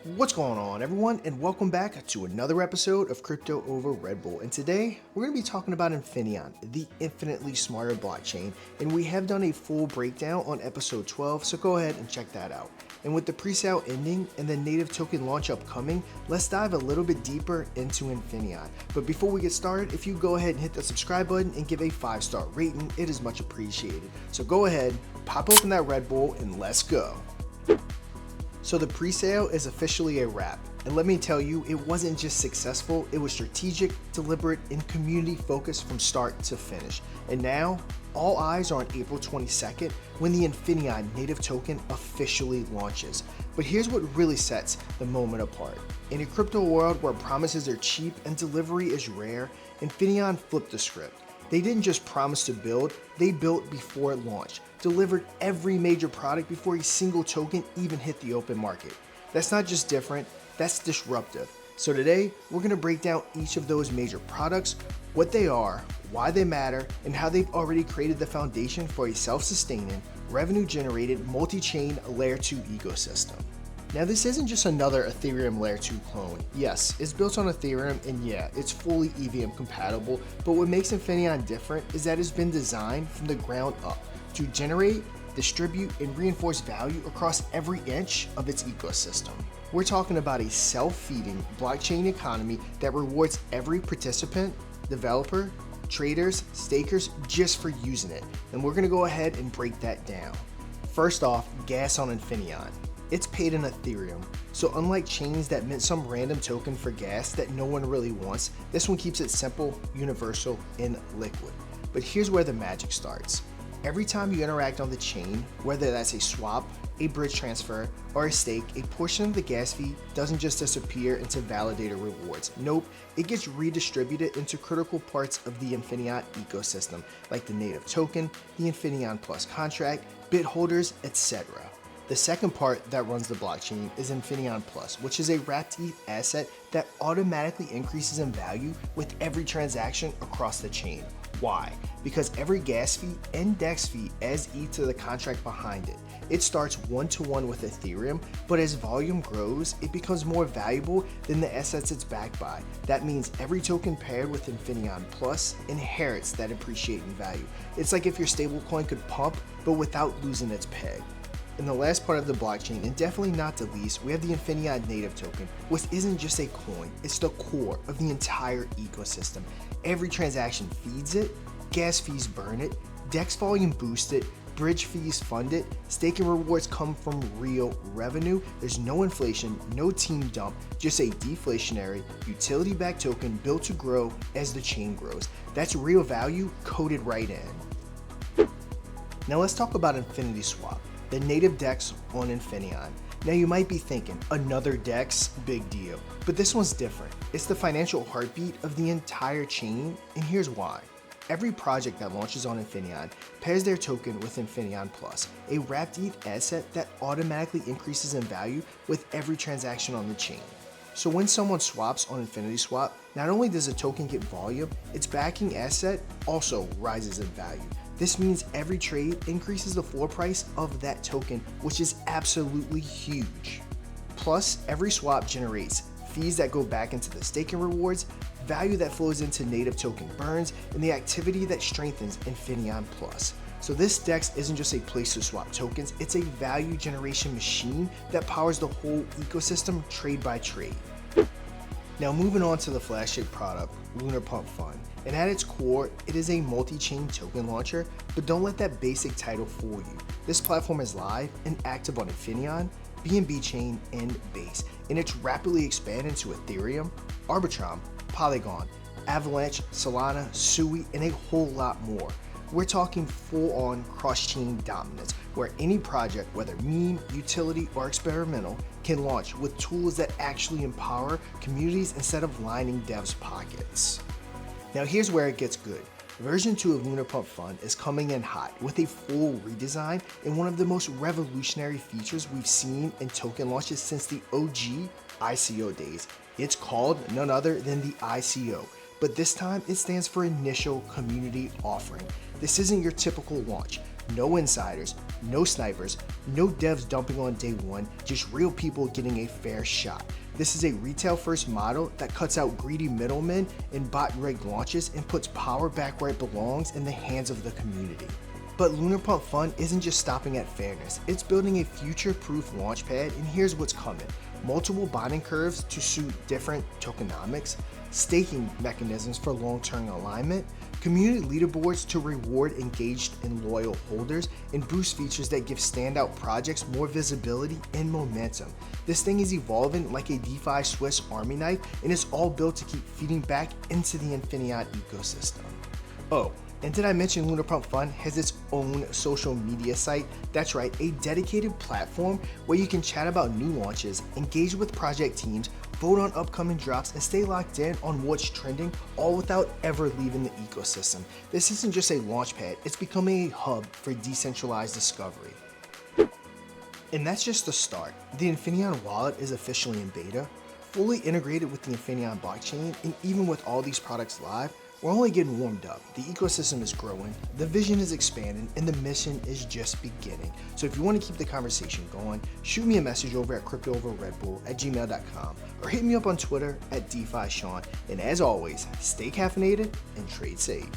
What's going on, everyone, and welcome back to another episode of Crypto over RedBull. And today we're going to be talking about Infinaeon, the infinitely smarter blockchain, and we have done a full breakdown on episode 12, so go ahead and check that out. And with the presale ending and the native token launch upcoming, let's dive a little bit deeper into Infinaeon. But before we get started, if you go ahead and hit the subscribe button and give a 5-star rating, it is much appreciated. So go ahead, pop open that Red Bull, and let's go. So the presale is officially a wrap, and let me tell you, it wasn't just successful, it was strategic, deliberate, and community focused from start to finish. And now, all eyes are on April 22nd when the Infinaeon native token officially launches. But here's what really sets the moment apart. In a crypto world where promises are cheap and delivery is rare, Infinaeon flipped the script. They didn't just promise to build, they built before it launched, delivered every major product before a single token even hit the open market. That's not just different, that's disruptive. So today, we're gonna break down each of those major products, what they are, why they matter, and how they've already created the foundation for a self-sustaining, revenue-generated, multi-chain Layer 2 ecosystem. Now this isn't just another Ethereum Layer 2 clone. Yes, it's built on Ethereum and yeah, it's fully EVM compatible, but what makes Infinaeon different is that it's been designed from the ground up to generate, distribute, and reinforce value across every inch of its ecosystem. We're talking about a self-feeding blockchain economy that rewards every participant, developer, traders, stakers just for using it, and we're gonna go ahead and break that down. First off, gas on Infinaeon. It's paid in Ethereum, so unlike chains that mint some random token for gas that no one really wants, this one keeps it simple, universal, and liquid. But here's where the magic starts. Every time you interact on the chain, whether that's a swap, a bridge transfer, or a stake, a portion of the gas fee doesn't just disappear into validator rewards. Nope, it gets redistributed into critical parts of the Infinaeon ecosystem, like the native token, the Infinaeon Plus contract, bit holders, etc. The second part that runs the blockchain is Infinaeon Plus, which is a wrapped ETH asset that automatically increases in value with every transaction across the chain. Why? Because every gas fee and DEX fee adds ETH to the contract behind it. It starts one-to-one with Ethereum, but as volume grows, it becomes more valuable than the assets it's backed by. That means every token paired with Infinaeon Plus inherits that appreciating value. It's like if your stablecoin could pump, but without losing its peg. In the last part of the blockchain, and definitely not the least, we have the Infinaeon native token, which isn't just a coin, it's the core of the entire ecosystem. Every transaction feeds it, gas fees burn it, DEX volume boost it, bridge fees fund it, staking rewards come from real revenue. There's no inflation, no team dump, just a deflationary, utility-backed token built to grow as the chain grows. That's real value coded right in. Now let's talk about Infinity Swap, the native DEX on Infinaeon. Now you might be thinking, another DEX, big deal. But this one's different. It's the financial heartbeat of the entire chain, and here's why. Every project that launches on Infinaeon pairs their token with Infinaeon Plus, a wrapped ETH asset that automatically increases in value with every transaction on the chain. So when someone swaps on Infinity Swap, not only does the token get volume, its backing asset also rises in value. This means every trade increases the floor price of that token, which is absolutely huge. Plus, every swap generates fees that go back into the staking rewards, value that flows into native token burns, and the activity that strengthens Infinaeon Plus. So this DEX isn't just a place to swap tokens, it's a value generation machine that powers the whole ecosystem trade by trade. Now moving on to the flagship product, Lunar Pump Fund. And at its core, it is a multi-chain token launcher, but don't let that basic title fool you. This platform is live and active on Infinaeon, BNB Chain, and Base, and it's rapidly expanding to Ethereum, Arbitrum, Polygon, Avalanche, Solana, Sui, and a whole lot more. We're talking full-on cross-chain dominance, where any project, whether meme, utility, or experimental, can launch with tools that actually empower communities instead of lining devs' pockets. Now here's where it gets good. Version 2 of Lunar Pump Fund is coming in hot with a full redesign and one of the most revolutionary features we've seen in token launches since the OG ICO days. It's called none other than the ICO, but this time it stands for Initial Community Offering. This isn't your typical launch. No insiders, no snipers, no devs dumping on day one, just real people getting a fair shot. This is a retail-first model that cuts out greedy middlemen and bot-rigged launches and puts power back where it belongs in the hands of the community. But Lunar Pump Fund isn't just stopping at fairness, it's building a future-proof launchpad, and here's what's coming. Multiple bonding curves to suit different tokenomics, staking mechanisms for long-term alignment, community leaderboards to reward engaged and loyal holders, and boost features that give standout projects more visibility and momentum. This thing is evolving like a DeFi Swiss Army knife, and it's all built to keep feeding back into the Infinaeon ecosystem. Oh, and did I mention Lunar Pump Fund has its own social media site? That's right, a dedicated platform where you can chat about new launches, engage with project teams, vote on upcoming drops, and stay locked in on what's trending, all without ever leaving the ecosystem. This isn't just a launchpad, it's becoming a hub for decentralized discovery. And that's just the start. The Infinaeon wallet is officially in beta, fully integrated with the Infinaeon blockchain, and even with all these products live, we're only getting warmed up. The ecosystem is growing, the vision is expanding, and the mission is just beginning. So if you want to keep the conversation going, shoot me a message over at cryptooverredbull@gmail.com or hit me up on Twitter at DeFiSean. And as always, stay caffeinated and trade safe.